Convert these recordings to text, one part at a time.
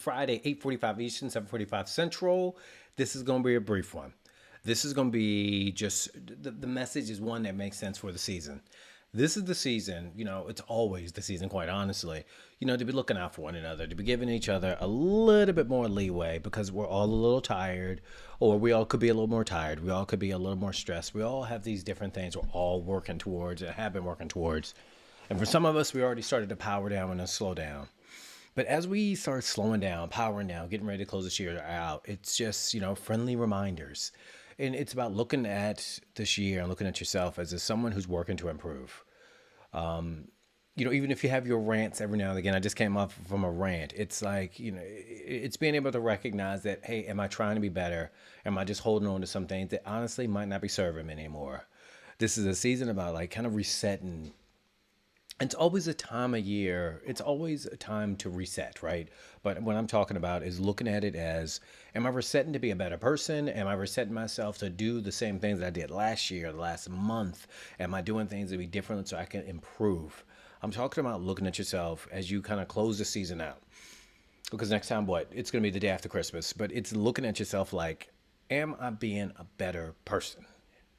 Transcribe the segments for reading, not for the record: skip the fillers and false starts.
Friday, 8:45 Eastern, 7:45 Central. This is going to be a brief one. This is going to be just the message is one that makes sense for the season. This is the season, it's always the season, quite honestly, to be looking out for one another, to be giving each other a little bit more leeway because we're all a little tired, or we all could be a little more tired. We all could be a little more stressed. We all have these different things we're all working towards and have been working towards. And for some of us, we already started to power down and slow down. But as we start slowing down, powering down, getting ready to close this year out, it's just, friendly reminders. And it's about looking at this year and looking at yourself as someone who's working to improve. Even if you have your rants every now and again, I just came off from a rant. It's like, it's being able to recognize that, hey, am I trying to be better? Am I just holding on to some things that honestly might not be serving me anymore? This is a season about like kind of resetting. It's always a time of year. It's always a time to reset, right? But what I'm talking about is looking at it as, am I resetting to be a better person? Am I resetting myself to do the same things that I did last year, the last month? Am I doing things to be different so I can improve? I'm talking about looking at yourself as you kind of close the season out. Because next time, it's going to be the day after Christmas. But it's looking at yourself like, am I being a better person?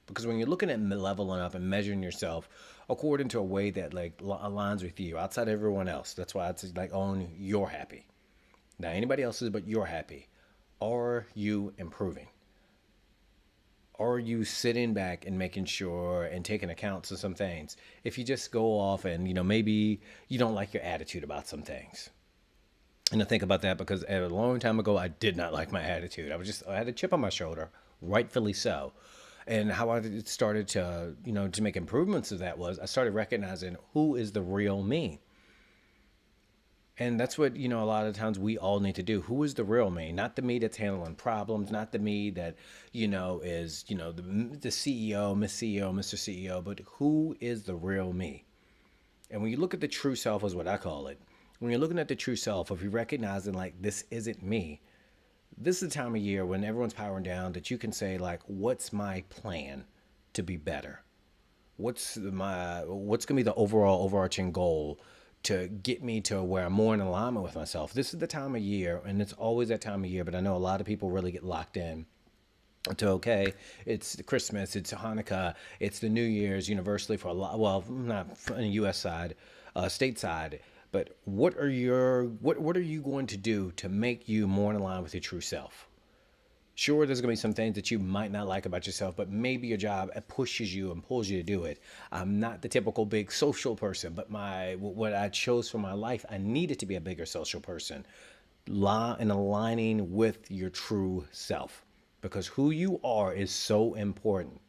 Because when you're looking at leveling up and measuring yourself according to a way that like aligns with you outside of everyone else, that's why it's like, you're happy. Now anybody else's, but you're happy. Are you improving? Are you sitting back and making sure and taking account of some things? If you just go off and, maybe you don't like your attitude about some things. And I think about that because a long time ago, I did not like my attitude. I had a chip on my shoulder, rightfully so. And how I started to, to make improvements of that was I started recognizing who is the real me. And that's what, a lot of times we all need to do. Who is the real me? Not the me that's handling problems, not the me that, is, the CEO, Miss CEO, Mr. CEO, but who is the real me? And when you look at the true self is what I call it. When you're looking at the true self, if you're recognizing like, this isn't me, this is the time of year when everyone's powering down that you can say like, what's my plan to be better? What's going to be the overarching goal to get me to where I'm more in alignment with myself? This is the time of year, and it's always that time of year, but I know a lot of people really get locked in to, okay, it's Christmas, it's Hanukkah, it's the New Year's universally for a lot, well, not on the U.S. side, stateside. But what are you going to do to make you more in line with your true self? Sure, there's going to be some things that you might not like about yourself, but maybe your job pushes you and pulls you to do it. I'm not the typical big social person, but what I chose for my life, I needed to be a bigger social person. And aligning with your true self, because who you are is so important.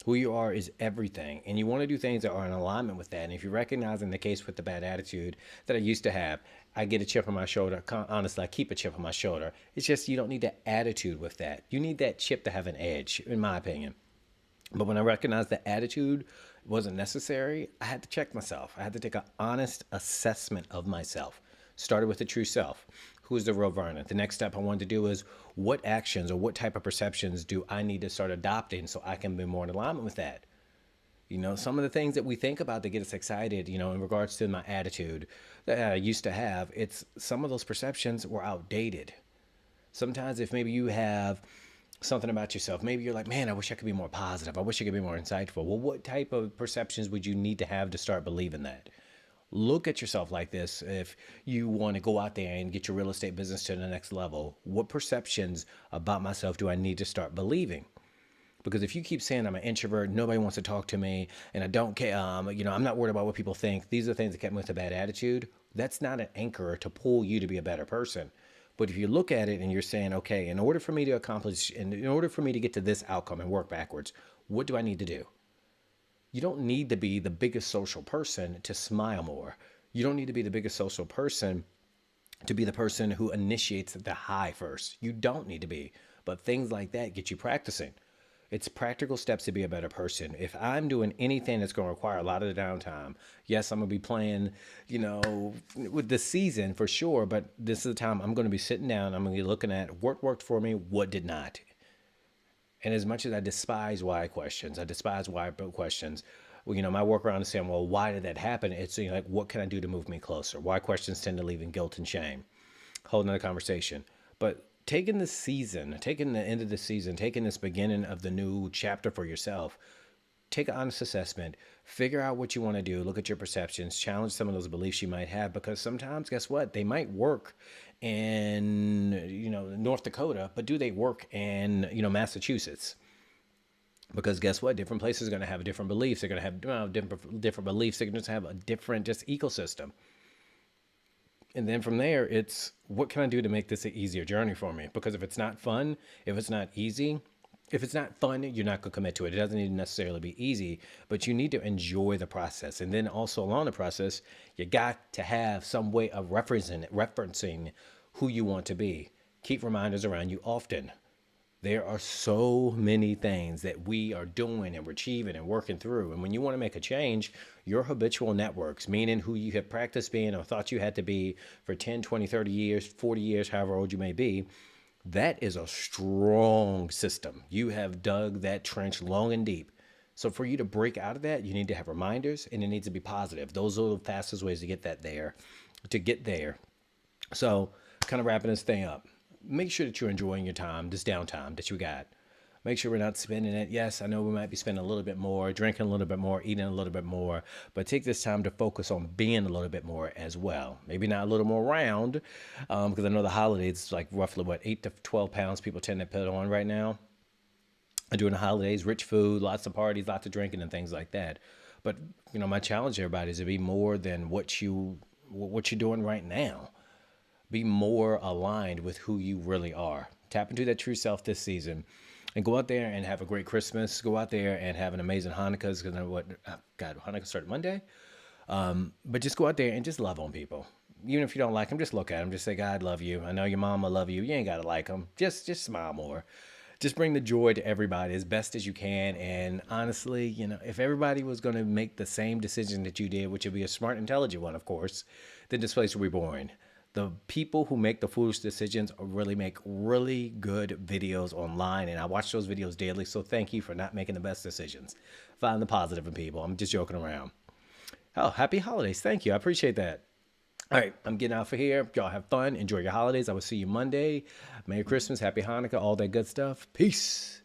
Who you are is everything, and you want to do things that are in alignment with that. And if you recognize in the case with the bad attitude that I used to have, I get a chip on my shoulder. Honestly, I keep a chip on my shoulder. It's just you don't need that attitude with that. You need that chip to have an edge, in my opinion. But when I recognized that attitude wasn't necessary, I had to check myself. I had to take an honest assessment of myself. Started with the true self. Who's the real Vernon? The next step I wanted to do is what actions or what type of perceptions do I need to start adopting so I can be more in alignment with that? Some of the things that we think about that get us excited, in regards to my attitude that I used to have, it's some of those perceptions were outdated. Sometimes if maybe you have something about yourself, maybe you're like, man, I wish I could be more positive. I wish I could be more insightful. Well, what type of perceptions would you need to have to start believing that? Look at yourself like this. If you want to go out there and get your real estate business to the next level, what perceptions about myself do I need to start believing? Because if you keep saying I'm an introvert, nobody wants to talk to me, and I don't care, I'm not worried about what people think. These are the things that kept me with a bad attitude. That's not an anchor to pull you to be a better person. But if you look at it and you're saying, okay, in order for me to accomplish, in order for me to get to this outcome and work backwards, what do I need to do? You don't need to be the biggest social person to smile more. You don't need to be the biggest social person to be the person who initiates the high first. You don't need to be. But things like that get you practicing. It's practical steps to be a better person. If I'm doing anything that's going to require a lot of the downtime, yes, I'm going to be playing, with the season for sure. But this is the time I'm going to be sitting down. I'm going to be looking at what worked for me, what did not. And as much as I despise why questions, my workaround is saying, well, why did that happen? It's like, what can I do to move me closer? Why questions tend to leave in guilt and shame. whole nother conversation. But taking the season, taking the end of the season, taking this beginning of the new chapter for yourself, take an honest assessment, figure out what you want to do, look at your perceptions, challenge some of those beliefs you might have, because sometimes, guess what, they might work in North Dakota, but do they work in Massachusetts? Because guess what, different places are going to have different beliefs. They're going to have different beliefs. They're going to have a different just ecosystem. And then from there, it's what can I do to make this an easier journey for me? Because if it's not fun, if it's not easy, if it's not fun, you're not going to commit to it. It doesn't need to necessarily be easy, but you need to enjoy the process. And then also along the process, you got to have some way of referencing who you want to be. Keep reminders around you often. There are so many things that we are doing and we're achieving and working through. And when you want to make a change, your habitual networks, meaning who you have practiced being or thought you had to be for 10, 20, 30 years, 40 years, however old you may be, that is a strong system. You have dug that trench long and deep. So for you to break out of that, you need to have reminders and it needs to be positive. Those are the fastest ways to get there. So kind of wrapping this thing up. Make sure that you're enjoying your time, this downtime that you got. Make sure we're not spending it. Yes, I know we might be spending a little bit more, drinking a little bit more, eating a little bit more, but take this time to focus on being a little bit more as well. Maybe not a little more round, because I know the holidays, like roughly, 8 to 12 pounds people tend to put on right now. And during the holidays, rich food, lots of parties, lots of drinking and things like that. But, my challenge to everybody is to be more than what you're doing right now. Be more aligned with who you really are. Tap into that true self this season and go out there and have a great Christmas. Go out there and have an amazing Hanukkah. Because Hanukkah started Monday. But just go out there and just love on people. Even if you don't like them, just look at them. Just say, God, love you. I know your mama love you. You ain't got to like them. Just smile more. Just bring the joy to everybody as best as you can. And honestly, if everybody was going to make the same decision that you did, which would be a smart, intelligent one, of course, then this place would be boring. The people who make the foolish decisions really make really good videos online, and I watch those videos daily, so thank you for not making the best decisions. Find the positive in people. I'm just joking around. Oh, happy holidays. Thank you. I appreciate that. All right, I'm getting out for here. Y'all have fun. Enjoy your holidays. I will see you Monday. Merry Christmas, Happy Hanukkah, all that good stuff. Peace.